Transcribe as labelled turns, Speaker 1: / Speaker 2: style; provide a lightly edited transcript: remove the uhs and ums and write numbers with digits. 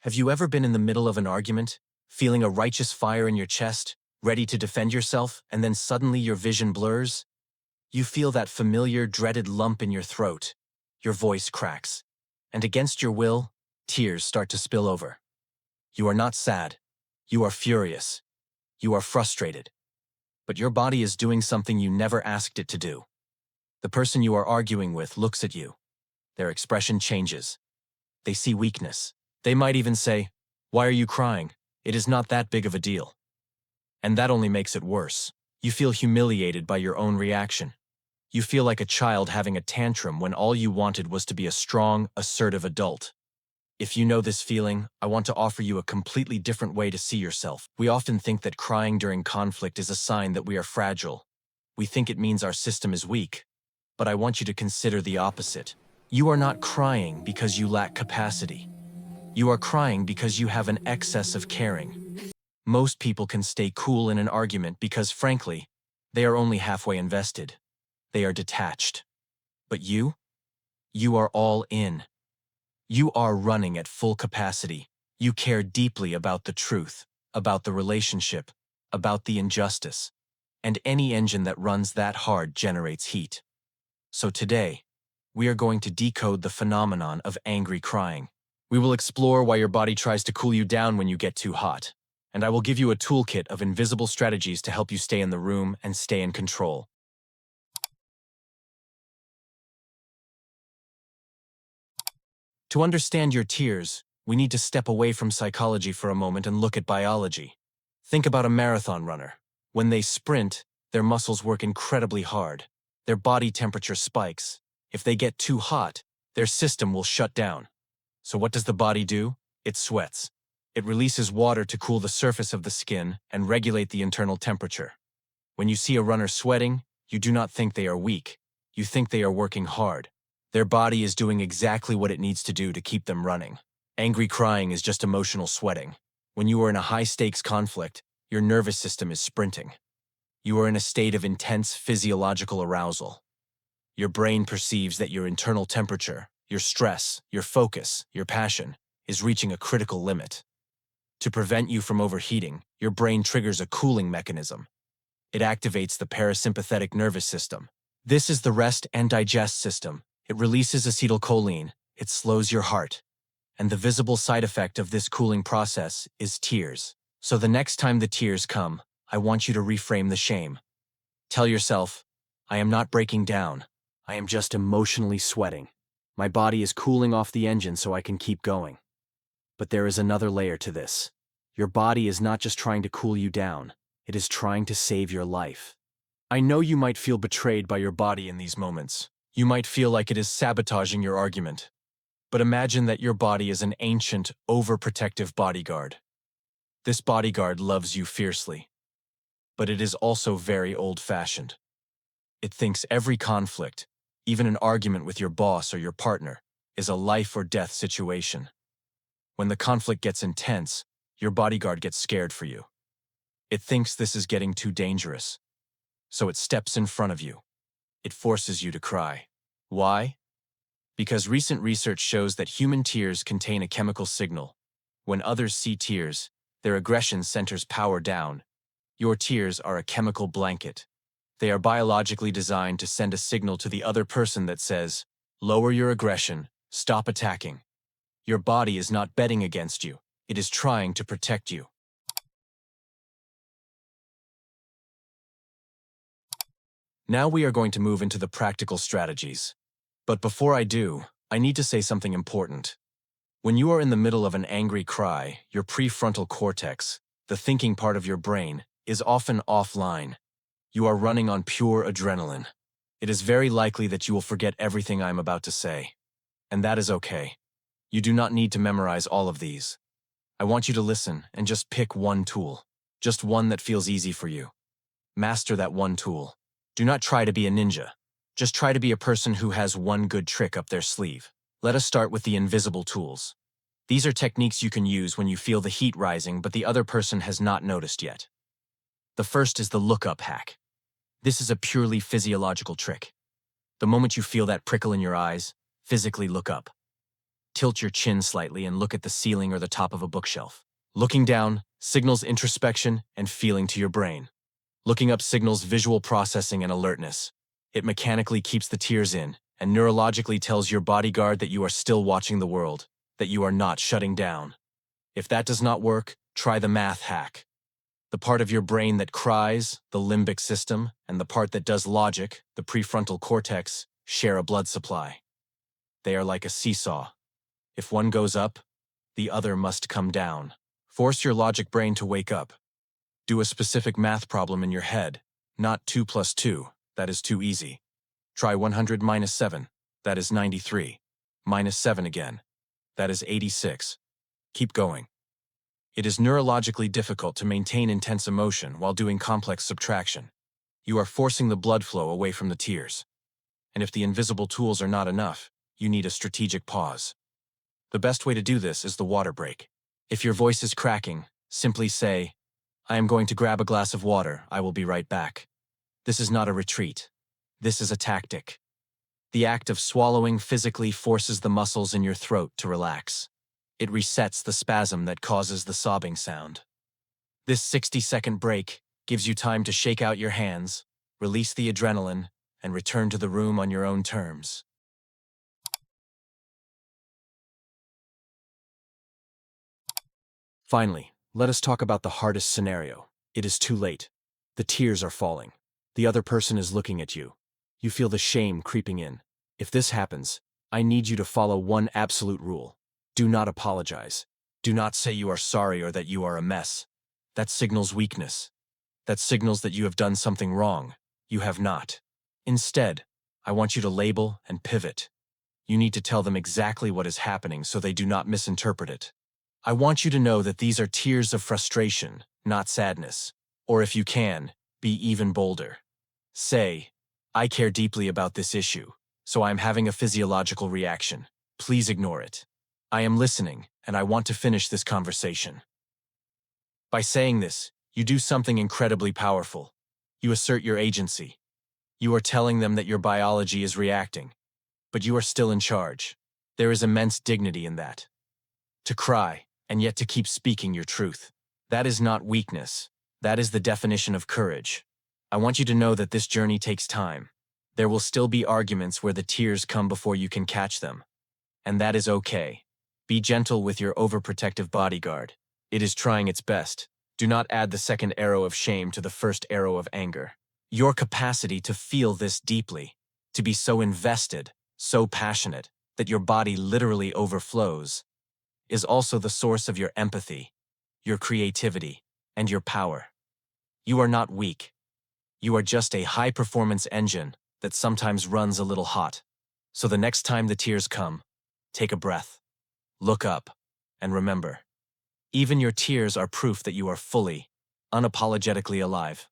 Speaker 1: Have you ever been in the middle of an argument, feeling a righteous fire in your chest, ready to defend yourself, and then suddenly your vision blurs? You feel that familiar, dreaded lump in your throat. Your voice cracks. And against your will, tears start to spill over. You are not sad. You are furious. You are frustrated. But your body is doing something you never asked it to do. The person you are arguing with looks at you. Their expression changes. They see weakness. They might even say, "Why are you crying? It is not that big of a deal." And that only makes it worse. You feel humiliated by your own reaction. You feel like a child having a tantrum when all you wanted was to be a strong, assertive adult. If you know this feeling, I want to offer you a completely different way to see yourself. We often think that crying during conflict is a sign that we are fragile. We think it means our system is weak. But I want you to consider the opposite. You are not crying because you lack capacity. You are crying because you have an excess of caring. Most people can stay cool in an argument because, frankly, they are only halfway invested. They are detached. But you? You are all in. You are running at full capacity. You care deeply about the truth, about the relationship, about the injustice. And any engine that runs that hard generates heat. So today, we are going to decode the phenomenon of angry crying. We will explore why your body tries to cool you down when you get too hot. And I will give you a toolkit of invisible strategies to help you stay in the room and stay in control. To understand your tears, we need to step away from psychology for a moment and look at biology. Think about a marathon runner. When they sprint, their muscles work incredibly hard. Their body temperature spikes. If they get too hot, their system will shut down. So what does the body do? It sweats. It releases water to cool the surface of the skin and regulate the internal temperature. When you see a runner sweating, you do not think they are weak. You think they are working hard. Their body is doing exactly what it needs to do to keep them running. Angry crying is just emotional sweating. When you are in a high-stakes conflict, your nervous system is sprinting. You are in a state of intense physiological arousal. Your brain perceives that your internal temperature, your stress, your focus, your passion, is reaching a critical limit. To prevent you from overheating, your brain triggers a cooling mechanism. It activates the parasympathetic nervous system. This is the rest and digest system. It releases acetylcholine. It slows your heart. And the visible side effect of this cooling process is tears. So the next time the tears come, I want you to reframe the shame. Tell yourself, I am not breaking down. I am just emotionally sweating. My body is cooling off the engine so I can keep going. But there is another layer to this. Your body is not just trying to cool you down. It is trying to save your life. I know you might feel betrayed by your body in these moments. You might feel like it is sabotaging your argument. But imagine that your body is an ancient, overprotective bodyguard. This bodyguard loves you fiercely. But it is also very old-fashioned. It thinks every conflict, even an argument with your boss or your partner, is a life-or-death situation. When the conflict gets intense, your bodyguard gets scared for you. It thinks this is getting too dangerous. So it steps in front of you. It forces you to cry. Why? Because recent research shows that human tears contain a chemical signal. When others see tears, their aggression centers power down. Your tears are a chemical blanket. They are biologically designed to send a signal to the other person that says, "Lower your aggression, stop attacking." Your body is not betting against you. It is trying to protect you. Now we are going to move into the practical strategies. But before I do, I need to say something important. When you are in the middle of an angry cry, your prefrontal cortex, the thinking part of your brain, is often offline. You are running on pure adrenaline. It is very likely that you will forget everything I am about to say. And that is okay. You do not need to memorize all of these. I want you to listen and just pick one tool. Just one that feels easy for you. Master that one tool. Do not try to be a ninja. Just try to be a person who has one good trick up their sleeve. Let us start with the invisible tools. These are techniques you can use when you feel the heat rising but the other person has not noticed yet. The first is the look-up hack. This is a purely physiological trick. The moment you feel that prickle in your eyes, physically look up. Tilt your chin slightly and look at the ceiling or the top of a bookshelf. Looking down signals introspection and feeling to your brain. Looking up signals visual processing and alertness. It mechanically keeps the tears in and neurologically tells your bodyguard that you are still watching the world, that you are not shutting down. If that does not work, try the math hack. The part of your brain that cries, the limbic system, and the part that does logic, the prefrontal cortex, share a blood supply. They are like a seesaw. If one goes up, the other must come down. Force your logic brain to wake up. Do a specific math problem in your head, not 2 plus 2, that is too easy. Try 100 minus 7, that is 93. Minus 7 again, that is 86. Keep going. It is neurologically difficult to maintain intense emotion while doing complex subtraction. You are forcing the blood flow away from the tears. And if the invisible tools are not enough, you need a strategic pause. The best way to do this is the water break. If your voice is cracking, simply say, "I am going to grab a glass of water, I will be right back." This is not a retreat. This is a tactic. The act of swallowing physically forces the muscles in your throat to relax. It resets the spasm that causes the sobbing sound. This 60-second break gives you time to shake out your hands, release the adrenaline, and return to the room on your own terms. Finally, let us talk about the hardest scenario. It is too late. The tears are falling. The other person is looking at you. You feel the shame creeping in. If this happens, I need you to follow one absolute rule. Do not apologize. Do not say you are sorry or that you are a mess. That signals weakness. That signals that you have done something wrong. You have not. Instead, I want you to label and pivot. You need to tell them exactly what is happening so they do not misinterpret it. I want you to know that these are tears of frustration, not sadness. Or if you can, be even bolder. Say, "I care deeply about this issue, so I am having a physiological reaction. Please ignore it. I am listening, and I want to finish this conversation." By saying this, you do something incredibly powerful. You assert your agency. You are telling them that your biology is reacting, but you are still in charge. There is immense dignity in that. To cry, and yet to keep speaking your truth. That is not weakness. That is the definition of courage. I want you to know that this journey takes time. There will still be arguments where the tears come before you can catch them. And that is okay. Be gentle with your overprotective bodyguard. It is trying its best. Do not add the second arrow of shame to the first arrow of anger. Your capacity to feel this deeply, to be so invested, so passionate, that your body literally overflows, is also the source of your empathy, your creativity, and your power. You are not weak. You are just a high-performance engine that sometimes runs a little hot. So the next time the tears come, take a breath, look up, and remember, even your tears are proof that you are fully, unapologetically alive.